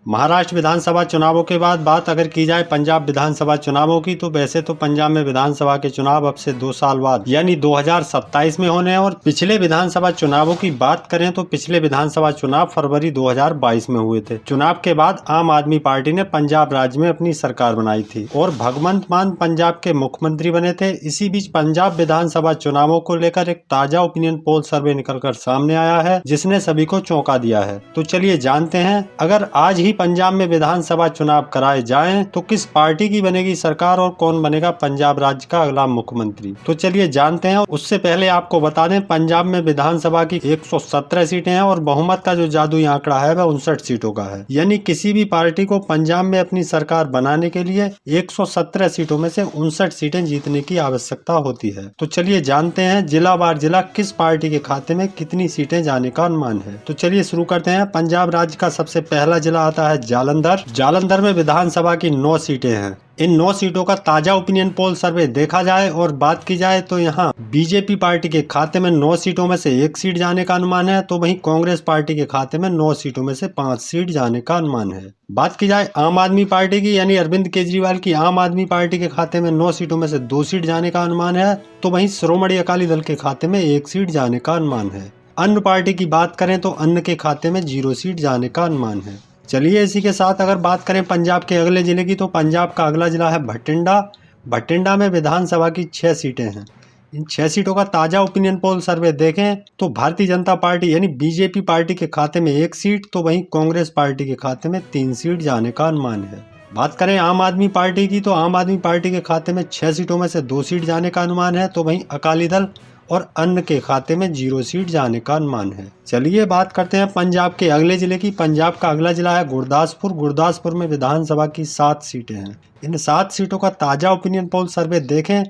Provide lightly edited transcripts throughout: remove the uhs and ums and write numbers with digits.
महाराष्ट्र विधानसभा चुनावों के बाद बात अगर की जाए पंजाब विधानसभा चुनावों की, तो वैसे तो पंजाब में विधानसभा के चुनाव अब से 2 साल बाद यानी 2027 में होने हैं। और पिछले विधानसभा चुनावों की बात करें तो पिछले विधानसभा चुनाव फरवरी 2022 में हुए थे। चुनाव के बाद आम आदमी पार्टी ने पंजाब राज्य में अपनी सरकार बनाई थी और भगवंत मान पंजाब के मुख्यमंत्री बने थे। इसी बीच पंजाब विधानसभा चुनावों को लेकर एक ताजा ओपिनियन पोल सर्वे निकलकर सामने आया है, जिसने सभी को चौंका दिया है। तो चलिए जानते हैं, अगर आज ही पंजाब में विधानसभा चुनाव कराए जाएं तो किस पार्टी की बनेगी सरकार और कौन बनेगा पंजाब राज्य का अगला मुख्यमंत्री। तो चलिए जानते हैं। उससे पहले आपको बता दें, पंजाब में विधानसभा की 117 सीटें हैं और बहुमत का जो जादुई आंकड़ा है वह 59 सीटों का है। यानी किसी भी पार्टी को पंजाब में अपनी सरकार बनाने के लिए 117 सीटों में से 59 सीटें जीतने की आवश्यकता होती है। तो चलिए जानते हैं जिलावार जिला किस पार्टी के खाते में कितनी सीटें जाने का अनुमान है। तो चलिए शुरू करते हैं। पंजाब राज्य का सबसे पहला जिला आता है जालंधर। जालंधर में विधानसभा की 9 सीटें हैं। इन 9 सीटों का ताजा ओपिनियन पोल सर्वे देखा जाए और बात की जाए तो यहाँ बीजेपी पार्टी के खाते में 9 सीटों में से 1 सीट जाने का अनुमान है, तो वहीं कांग्रेस पार्टी के खाते में 9 सीटों में से 5 सीट जाने का अनुमान है। बात की जाए आम आदमी पार्टी की, यानी अरविंद केजरीवाल की आम आदमी पार्टी के खाते में 9 सीटों में से 2 सीट जाने का अनुमान है, तो वहीं श्रोमणी अकाली दल के खाते में 1 सीट जाने का अनुमान है। अन्य पार्टी की बात करें तो अन्य के खाते में 0 सीट जाने का अनुमान है। चलिए इसी के साथ अगर बात करें पंजाब के अगले जिले की, तो पंजाब का अगला जिला है भटिंडा। भटिंडा में विधानसभा की 6 सीटें हैं। इन 6 सीटों का ताजा ओपिनियन पोल सर्वे देखें तो भारतीय जनता पार्टी यानी बीजेपी पार्टी के खाते में 1 सीट, तो वहीं कांग्रेस पार्टी के खाते में 3 सीट जाने का अनुमान है। बात करें आम आदमी पार्टी की, तो आम आदमी पार्टी के खाते में 6 सीटों में से 2 सीट जाने का अनुमान है, तो वहीं अकाली दल और अन्य के खाते में 0 सीट जाने का अनुमान है। चलिए बात करते हैं पंजाब के अगले जिले की। पंजाब का अगला जिला है गुरदासपुर। गुरदासपुर में विधानसभा की 7 सीटें हैं। इन 7 सीटों का ताजा ओपिनियन पोल सर्वे देखें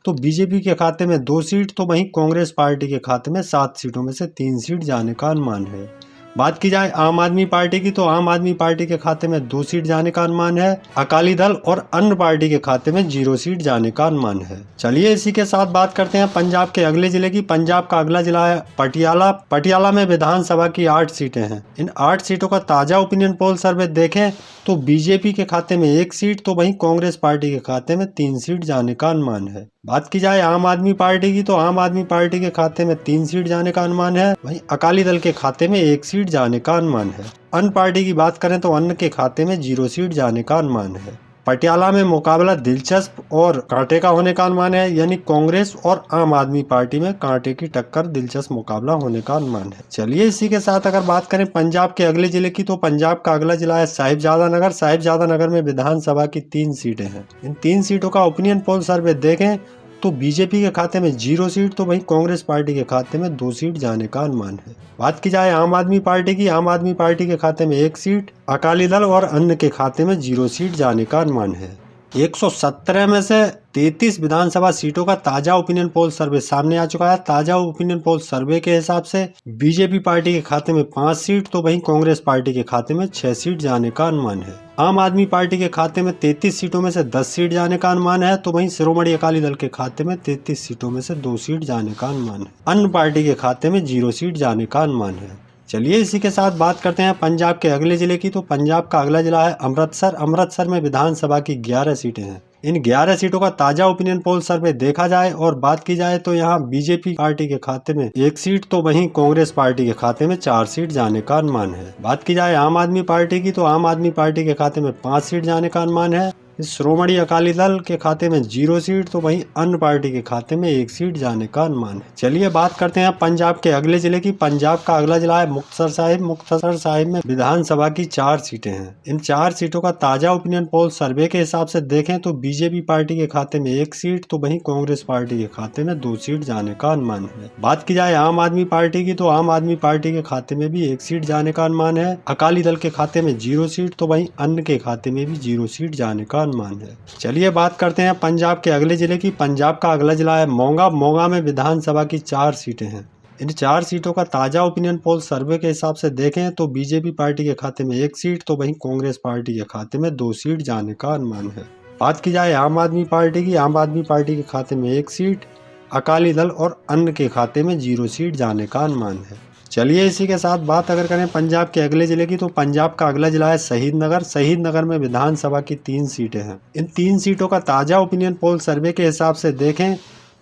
तो बीजेपी के खाते में 2 सीट, तो वहीं कांग्रेस पार्टी के खाते में 7 सीटों में से 3 सीट जाने का अनुमान है। बात की जाए आम आदमी पार्टी की, तो आम आदमी पार्टी के खाते में 2 सीट जाने का अनुमान है। अकाली दल और अन्य पार्टी के खाते में 0 सीट जाने का अनुमान है। चलिए इसी के साथ बात करते हैं पंजाब के अगले जिले की। पंजाब का अगला जिला है पटियाला। पटियाला में विधानसभा की 8 सीटें हैं। इन 8 सीटों का ताजा ओपिनियन पोल सर्वे देखें तो बीजेपी के खाते में 1 सीट, तो वहीं कांग्रेस पार्टी के खाते में 3 सीट जाने का अनुमान है। बात की जाए आम आदमी पार्टी की, तो आम आदमी पार्टी के खाते में 3 सीट जाने का अनुमान है। वहीं अकाली दल के खाते में 1 सीट जाने का अनुमान है। अन्य पार्टी की बात करें तो अन्य के खाते में 0 सीट जाने का अनुमान है। पटियाला में मुकाबला दिलचस्प और कांटे का होने का अनुमान है, यानी कांग्रेस और आम आदमी पार्टी में कांटे की टक्कर, दिलचस्प मुकाबला होने का अनुमान है। चलिए इसी के साथ अगर बात करें पंजाब के अगले जिले की, तो पंजाब का अगला जिला है साहिबजादा नगर। साहिबजादा नगर में विधानसभा की 3 सीटें हैं। इन 3 सीटों का ओपिनियन पोल सर्वे देखें तो बीजेपी के खाते में 0 सीट, तो वहीं कांग्रेस पार्टी के खाते में 2 सीट जाने का अनुमान है। बात की जाए आम आदमी पार्टी की, आम आदमी पार्टी के खाते में 1 सीट, अकाली दल और अन्य के खाते में 0 सीट जाने का अनुमान है। 117 में से 33 विधानसभा सीटों का ताजा ओपिनियन पोल सर्वे सामने आ चुका है। ताजा ओपिनियन पोल सर्वे के हिसाब से बीजेपी पार्टी के खाते में 5 सीट, तो वहीं कांग्रेस पार्टी के खाते में 6 सीट जाने का अनुमान है। आम आदमी पार्टी के खाते में 33 सीटों में से 10 सीट जाने का अनुमान है, तो वहीं शिरोमणि अकाली दल के खाते में 33 सीटों में से 2 सीट जाने का अनुमान है। अन्य पार्टी के खाते में 0 सीट जाने का अनुमान है। चलिए इसी के साथ बात करते हैं पंजाब के अगले जिले की। तो पंजाब का अगला जिला है अमृतसर। अमृतसर में विधानसभा की 11 सीटें हैं। इन 11 सीटों का ताजा ओपिनियन पोल सर्वे देखा जाए और बात की जाए तो यहाँ बीजेपी पार्टी के खाते में 1 सीट, तो वहीं कांग्रेस पार्टी के खाते में 4 सीट जाने का अनुमान है। बात की जाए आम आदमी पार्टी की, तो आम आदमी पार्टी के खाते में 5 सीट जाने का अनुमान है। श्रोमणी अकाली दल के खाते में 0 सीट, तो वहीं अन्य पार्टी के खाते में 1 सीट जाने का अनुमान है। चलिए बात करते हैं पंजाब के अगले जिले की। पंजाब का अगला जिला है मुक्तसर साहिब। मुक्तसर साहिब में विधानसभा की 4 सीटें हैं। इन 4 सीटों का ताजा ओपिनियन पोल सर्वे के हिसाब से देखें तो बीजेपी पार्टी के खाते में 1 सीट, तो वहीं कांग्रेस पार्टी के खाते में 2 सीट जाने का अनुमान है। बात की जाए आम आदमी पार्टी की, तो आम आदमी पार्टी के खाते में भी 1 सीट जाने का अनुमान है। अकाली दल के खाते में 0 सीट, तो वहीं अन्य के खाते में भी 0 सीट जाने का अनुमान है। चलिए बात करते हैं पंजाब के अगले जिले की। पंजाब का अगला जिला है मोगा। मोगा में विधानसभा की 4 सीटें हैं। इन 4 सीटों का ताजा ओपिनियन पोल सर्वे के हिसाब से देखें तो बीजेपी पार्टी के खाते में 1 सीट, तो वहीं कांग्रेस पार्टी के खाते में 2 सीट जाने का अनुमान है। बात की जाए आम आदमी पार्टी की, आम आदमी पार्टी के खाते में 1 सीट, अकाली दल और अन्य के खाते में 0 सीट जाने का अनुमान है। चलिए इसी के साथ बात अगर करें पंजाब के अगले जिले की, तो पंजाब का अगला जिला है शहीद नगर। शहीद नगर में विधानसभा की 3 सीटें हैं। इन 3 सीटों का ताज़ा ओपिनियन पोल सर्वे के हिसाब से देखें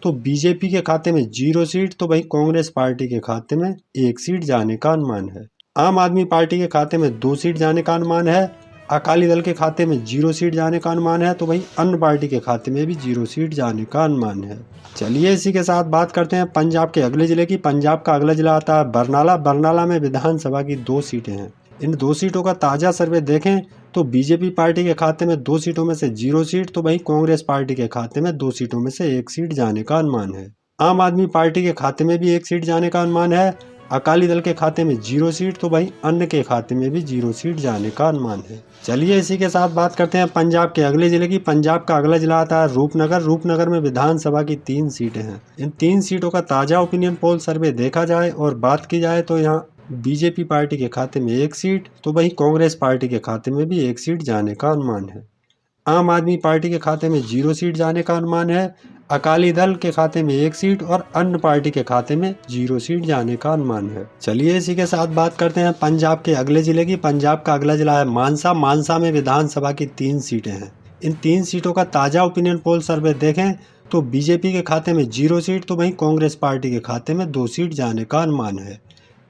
तो बीजेपी के खाते में 0 सीट, तो वहीं कांग्रेस पार्टी के खाते में 1 सीट जाने का अनुमान है। आम आदमी पार्टी के खाते में 2 सीट जाने का अनुमान है। अकाली दल के खाते में 0 सीट जाने का अनुमान है, तो वहीं अन्य पार्टी के खाते में भी 0 सीट जाने का अनुमान है। चलिए इसी के साथ बात करते हैं पंजाब के अगले जिले की। पंजाब का अगला जिला आता है बरनाला। बरनाला में विधानसभा की 2 सीटें हैं। इन 2 सीटों का ताज़ा सर्वे देखें तो बीजेपी पार्टी के खाते में 2 सीटों में से 0 सीट, तो वहीं कांग्रेस पार्टी के खाते में 2 सीटों में से 1 सीट जाने का अनुमान है। आम आदमी पार्टी के खाते में भी 1 सीट जाने का अनुमान है। अकाली दल के खाते में 0 सीट, तो वहीं अन्य के खाते में भी 0 सीट जाने का अनुमान है। चलिए इसी के साथ बात करते हैं पंजाब के अगले जिले की। पंजाब का अगला जिला आता है रूपनगर। रूपनगर में विधानसभा की 3 सीटें हैं। इन 3 सीटों का ताज़ा ओपिनियन पोल सर्वे देखा जाए और बात की जाए तो यहाँ बीजेपी पार्टी के खाते में 1 सीट, तो वहीं कांग्रेस पार्टी के खाते में भी 1 सीट जाने का अनुमान है। आम आदमी पार्टी के खाते में 0 सीट जाने का अनुमान है। अकाली दल के खाते में 1 सीट और अन्य पार्टी के खाते में 0 सीट जाने का अनुमान है। चलिए इसी के साथ बात करते हैं पंजाब के अगले जिले की। पंजाब का अगला जिला है मानसा। मानसा में विधानसभा की 3 सीटें हैं। इन 3 सीटों का ताज़ा ओपिनियन पोल सर्वे देखें तो बीजेपी के खाते में 0 सीट, तो वहीं कांग्रेस पार्टी के खाते में 2 सीट जाने का अनुमान है।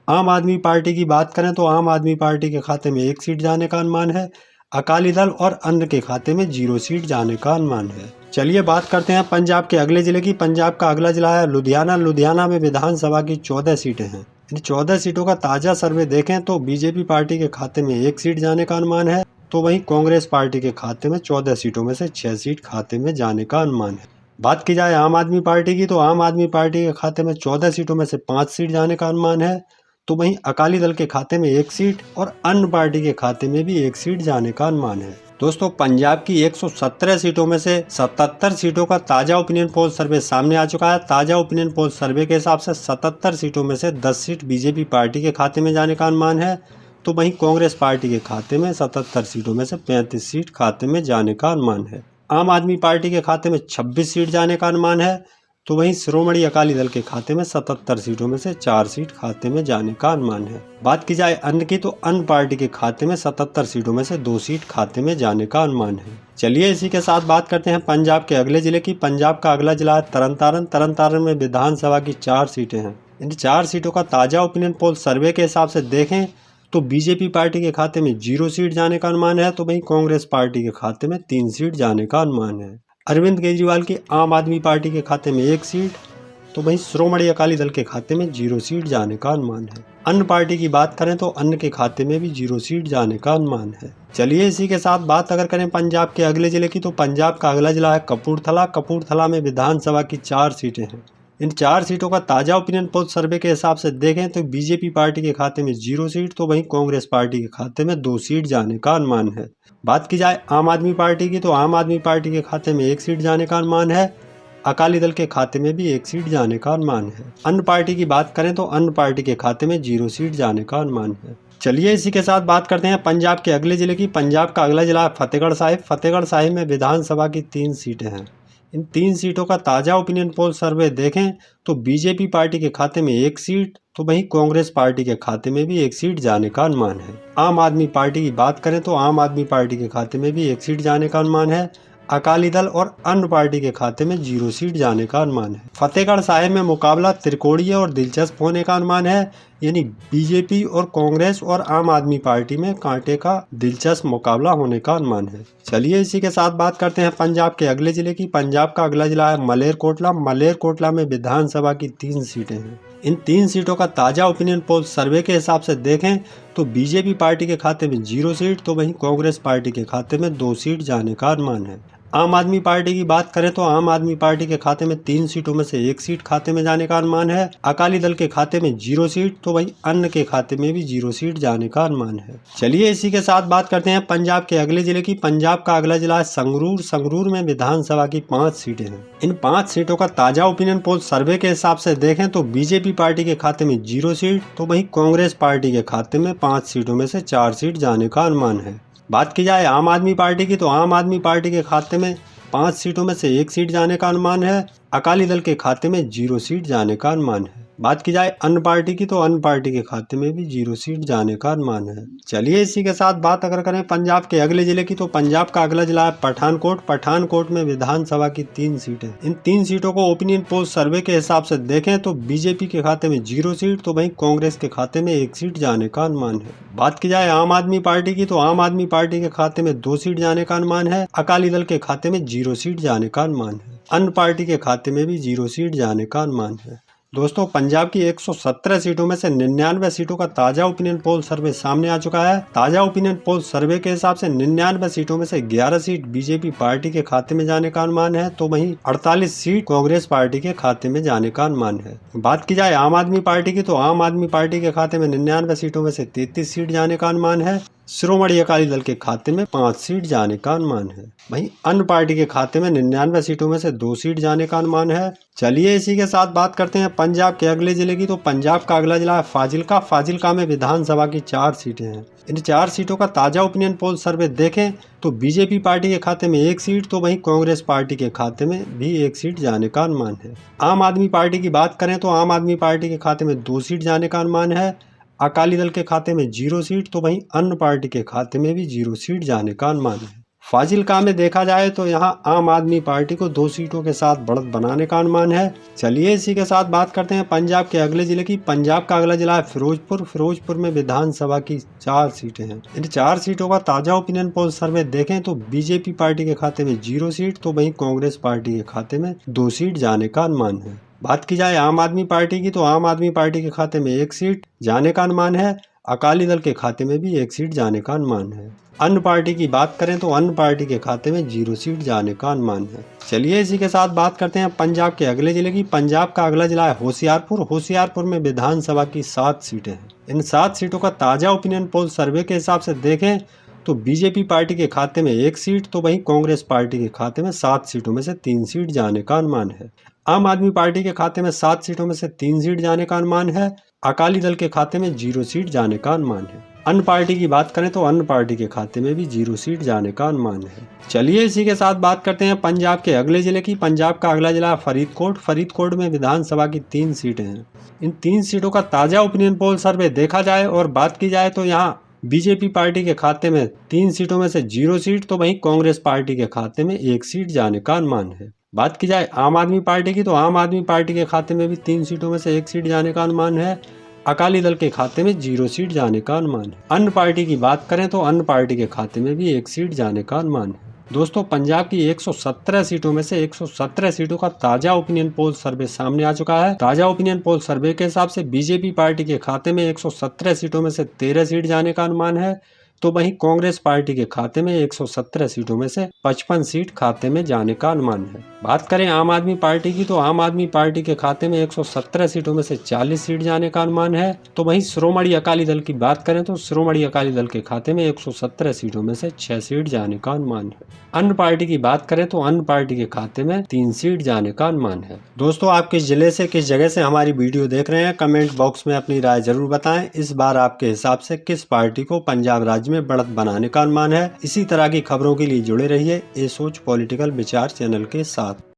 आम आदमी पार्टी की बात करें तो आम आदमी पार्टी के खाते में 1 सीट जाने का अनुमान है। अकाली दल और अन्य के खाते में 0 सीट जाने का अनुमान है। चलिए बात करते हैं पंजाब के अगले जिले की। पंजाब का अगला जिला है लुधियाना। लुधियाना में विधानसभा की 14 सीटें हैं। इन 14 सीटों का ताज़ा सर्वे देखें तो बीजेपी पार्टी के खाते में 1 सीट जाने का अनुमान है, तो वहीं कांग्रेस पार्टी के खाते में 14 सीटों में से 6 सीट खाते में जाने का अनुमान है। बात की जाए आम आदमी पार्टी की, तो आम आदमी पार्टी के खाते में 14 सीटों में से 5 सीट जाने का अनुमान है, तो वहीं अकाली दल के खाते में 1 सीट और अन्य पार्टी के खाते में भी 1 सीट जाने का अनुमान है। दोस्तों पंजाब की 117 सीटों में से 77 सीटों का ताज़ा ओपिनियन पोल सर्वे सामने आ चुका है। ताज़ा ओपिनियन पोल सर्वे के हिसाब से 77 सीटों में से 10 सीट बीजेपी पार्टी के खाते में जाने का अनुमान है, तो वहीं कांग्रेस पार्टी के खाते में 77 सीटों में से 35 सीट खाते में जाने का अनुमान है। आम आदमी पार्टी के खाते में 26 सीट जाने का अनुमान है, तो वहीं श्रोमणी अकाली दल के खाते में 77 सीटों में से 4 सीट खाते में जाने का अनुमान है। बात की जाए अन्य की, तो अन्य पार्टी के खाते में 77 सीटों में से 2 सीट खाते में जाने का अनुमान है। चलिए इसी के साथ बात करते हैं पंजाब के अगले जिले की। पंजाब का अगला जिला है तरन तारण। तरन तारण में विधानसभा की 4 सीटें हैं। इन 4 सीटों का ताज़ा ओपिनियन पोल सर्वे के हिसाब से देखें तो बीजेपी पार्टी के खाते में 0 सीट जाने का अनुमान है, तो वहीं कांग्रेस पार्टी के खाते में 3 सीट जाने का अनुमान है। अरविंद केजरीवाल की आम आदमी पार्टी के खाते में 1 सीट, तो वहीं श्रोमणी अकाली दल के खाते में 0 सीट जाने का अनुमान है। अन्य पार्टी की बात करें तो अन्य के खाते में भी 0 सीट जाने का अनुमान है। चलिए इसी के साथ बात अगर करें पंजाब के अगले जिले की, तो पंजाब का अगला जिला है कपूरथला। कपूरथला में विधानसभा की 4 सीटें हैं। इन 4 सीटों का ताज़ा ओपिनियन पोल सर्वे के हिसाब से देखें तो बीजेपी पार्टी के खाते में 0 सीट, तो वहीं कांग्रेस पार्टी के खाते में 2 सीट जाने का अनुमान है। बात की जाए आम आदमी पार्टी की, तो आम आदमी पार्टी के खाते में 1 सीट जाने का अनुमान है। अकाली दल के खाते में भी 1 सीट जाने का अनुमान है। अन्य पार्टी की बात करें तो अन्य पार्टी के खाते में 0 सीट जाने का अनुमान है। चलिए इसी के साथ बात करते हैं पंजाब के अगले जिले की। पंजाब का अगला जिला है फतेहगढ़ साहिब। फतेहगढ़ साहिब में विधानसभा की 3 सीटें हैं। इन 3 सीटों का ताज़ा ओपिनियन पोल सर्वे देखें तो बीजेपी पार्टी के खाते में 1 सीट, तो वहीं कांग्रेस पार्टी के खाते में भी 1 सीट जाने का अनुमान है। आम आदमी पार्टी की बात करें तो आम आदमी पार्टी के खाते में भी 1 सीट जाने का अनुमान है। अकाली दल और अन्य पार्टी के खाते में 0 सीट जाने का अनुमान है। फतेहगढ़ साहिब में मुकाबला त्रिकोणीय और दिलचस्प होने का अनुमान है, यानी बीजेपी और कांग्रेस और आम आदमी पार्टी में कांटे का दिलचस्प मुकाबला होने का अनुमान है। चलिए इसी के साथ बात करते हैं पंजाब के अगले जिले की। पंजाब का अगला जिला है मलेरकोटला। मलेरकोटला में विधानसभा की 3 सीटें हैं। इन 3 सीटों का ताज़ा ओपिनियन पोल सर्वे के हिसाब से देखें तो बीजेपी पार्टी के खाते में 0 सीट, तो वहीं कांग्रेस पार्टी के खाते में 2 सीट जाने का अनुमान है। आम आदमी पार्टी की बात करें तो आम आदमी पार्टी के खाते में 3 सीटों में से 1 सीट खाते में जाने का अनुमान है। अकाली दल के खाते में 0 सीट, तो वहीं अन्य के खाते में भी 0 सीट जाने का अनुमान है। चलिए इसी के साथ बात करते हैं पंजाब के अगले जिले की। पंजाब का अगला जिला है संगरूर। संगरूर में विधानसभा की 5 सीटें हैं। इन 5 सीटों का ताज़ा ओपिनियन पोल सर्वे के हिसाब से देखें तो बीजेपी पार्टी के खाते में 0 सीट, तो वहीं कांग्रेस पार्टी के खाते में 5 सीटों में से 4 सीट जाने का अनुमान है। बात की जाए आम आदमी पार्टी की, तो आम आदमी पार्टी के खाते में 5 सीटों में से 1 सीट जाने का अनुमान है। अकाली दल के खाते में 0 सीट जाने का अनुमान है। बात की जाए अन्य पार्टी की तो अन्य पार्टी के खाते में भी 0 सीट जाने का अनुमान है। चलिए इसी के साथ बात अगर करें पंजाब के अगले जिले की तो पंजाब का अगला जिला है पठानकोट। पठानकोट में विधानसभा की 3 सीटें। इन 3 सीटों को ओपिनियन पोल सर्वे के हिसाब से देखें तो बीजेपी के खाते में 0 सीट तो वहीं कांग्रेस के खाते में 1 सीट जाने का अनुमान है। बात की जाए आम आदमी पार्टी की तो आम आदमी पार्टी के खाते में 2 सीट जाने का अनुमान है। अकाली दल के खाते में 0 सीट जाने का अनुमान है। अन्य पार्टी के खाते में भी 0 सीट जाने का अनुमान है। दोस्तों पंजाब की 117 सीटों में से 99 सीटों का ताजा ओपिनियन पोल सर्वे सामने आ चुका है। ताजा ओपिनियन पोल सर्वे के हिसाब से 99 सीटों में से 11 सीट बीजेपी पार्टी के खाते में जाने का अनुमान है तो वहीं 48 सीट कांग्रेस पार्टी के खाते में जाने का अनुमान है। बात की जाए आम आदमी पार्टी की तो आम आदमी पार्टी के खाते में 99 सीटों में से 33 सीट जाने का अनुमान है। शिरोमणि अकाली दल के खाते में 5 सीट जाने का अनुमान है। वहीं अन्य पार्टी के खाते में 99 सीटों में से 2 सीट जाने का अनुमान है। चलिए इसी के साथ बात करते हैं पंजाब के अगले जिले की तो पंजाब का अगला जिला है फाजिल्का। फाजिल्का में विधानसभा की 4 सीटें हैं। इन 4 सीटों का ताजा ओपिनियन पोल सर्वे देखें तो बीजेपी पार्टी के खाते में 1 सीट तो वहीं कांग्रेस पार्टी के खाते में भी 1 सीट जाने का अनुमान है। आम आदमी पार्टी की बात करें तो आम आदमी पार्टी के खाते में 2 सीट जाने का अनुमान है। अकाली दल के खाते में 0 सीट तो वहीं अन्य पार्टी के खाते में भी 0 सीट जाने का अनुमान है। फाजिल्का में देखा जाए तो यहां आम आदमी पार्टी को 2 सीटों के साथ बढ़त बनाने का अनुमान है। चलिए इसी के साथ बात करते हैं पंजाब के अगले जिले की। पंजाब का अगला जिला है फिरोजपुर। फिरोजपुर में विधानसभा की 4 सीटें हैं। इन 4 सीटों का ताजा ओपिनियन पोल सर्वे देखें तो बीजेपी पार्टी के खाते में 0 सीट तो वहीं कांग्रेस पार्टी के खाते में 2 सीट जाने का अनुमान है। बात की जाए आम आदमी पार्टी की तो आम आदमी पार्टी के खाते में 1 सीट जाने का अनुमान है। अकाली दल के खाते में भी 1 सीट जाने का अनुमान है। अन्य पार्टी की बात करें तो अन्य पार्टी के खाते में 0 सीट जाने का अनुमान है। चलिए इसी के साथ बात करते हैं पंजाब के अगले जिले की। पंजाब का अगला जिला है होशियारपुर। होशियारपुर में विधानसभा की 7 सीटें हैं। इन 7 सीटों का ताजा ओपिनियन पोल सर्वे के हिसाब से देखें तो बीजेपी पार्टी के खाते में 1 सीट तो वहीं कांग्रेस पार्टी के खाते में 7 सीटों में से 3 सीट जाने का अनुमान है। आम आदमी पार्टी के खाते में 7 सीटों में से 3 सीट जाने का अनुमान है। अकाली दल के खाते में 0 सीट जाने का अनुमान है। अन्य पार्टी की बात करें तो अन्य पार्टी के खाते में भी 0 सीट जाने का अनुमान है। चलिए इसी के साथ बात करते हैं पंजाब के अगले जिले की। पंजाब का अगला जिला फरीदकोट। फरीदकोट में विधानसभा की 3 सीटें हैं। इन 3 सीटों का ताजा ओपिनियन पोल सर्वे देखा जाए और बात की जाए तो यहाँ बीजेपी पार्टी के खाते में 3 सीटों में से 0 सीट तो वहीं कांग्रेस पार्टी के खाते में 1 सीट जाने का अनुमान है। बात की जाए आम आदमी पार्टी की तो आम आदमी पार्टी के खाते में भी 3 सीटों में से 1 सीट जाने का अनुमान है। अकाली दल के खाते में 0 सीट जाने का अनुमान है। अन्य पार्टी की बात करें तो अन्य पार्टी के खाते में भी 1 सीट जाने का अनुमान है। दोस्तों पंजाब की 117 सीटों में से 117 सीटों का ताजा ओपिनियन पोल सर्वे सामने आ चुका है। ताजा ओपिनियन पोल सर्वे के हिसाब से बीजेपी पार्टी के खाते में 117 सीटों में से 13 सीट जाने का अनुमान है तो वहीं कांग्रेस पार्टी के खाते में 117 सीटों में से 55 सीट खाते में जाने का अनुमान है। बात करें आम आदमी पार्टी की तो आम आदमी पार्टी के खाते में 117 सीटों में से 40 सीट जाने का अनुमान है तो वहीं शिरोमणि अकाली दल की बात करें तो शिरोमणि अकाली दल के खाते में 117 सीटों में से 6 सीट जाने का अनुमान है। अन्य पार्टी की बात करें तो अन्य पार्टी के खाते में 3 सीट जाने का अनुमान है। दोस्तों आप किस जिले से किस जगह से हमारी वीडियो देख रहे हैं कमेंट बॉक्स में अपनी राय जरूर बताएं। इस बार आपके हिसाब से किस पार्टी को पंजाब राज्य में बढ़त बनाने का अनुमान है। इसी तरह की खबरों के लिए जुड़े रहिए ए सोच पॉलिटिकल विचार चैनल के साथ।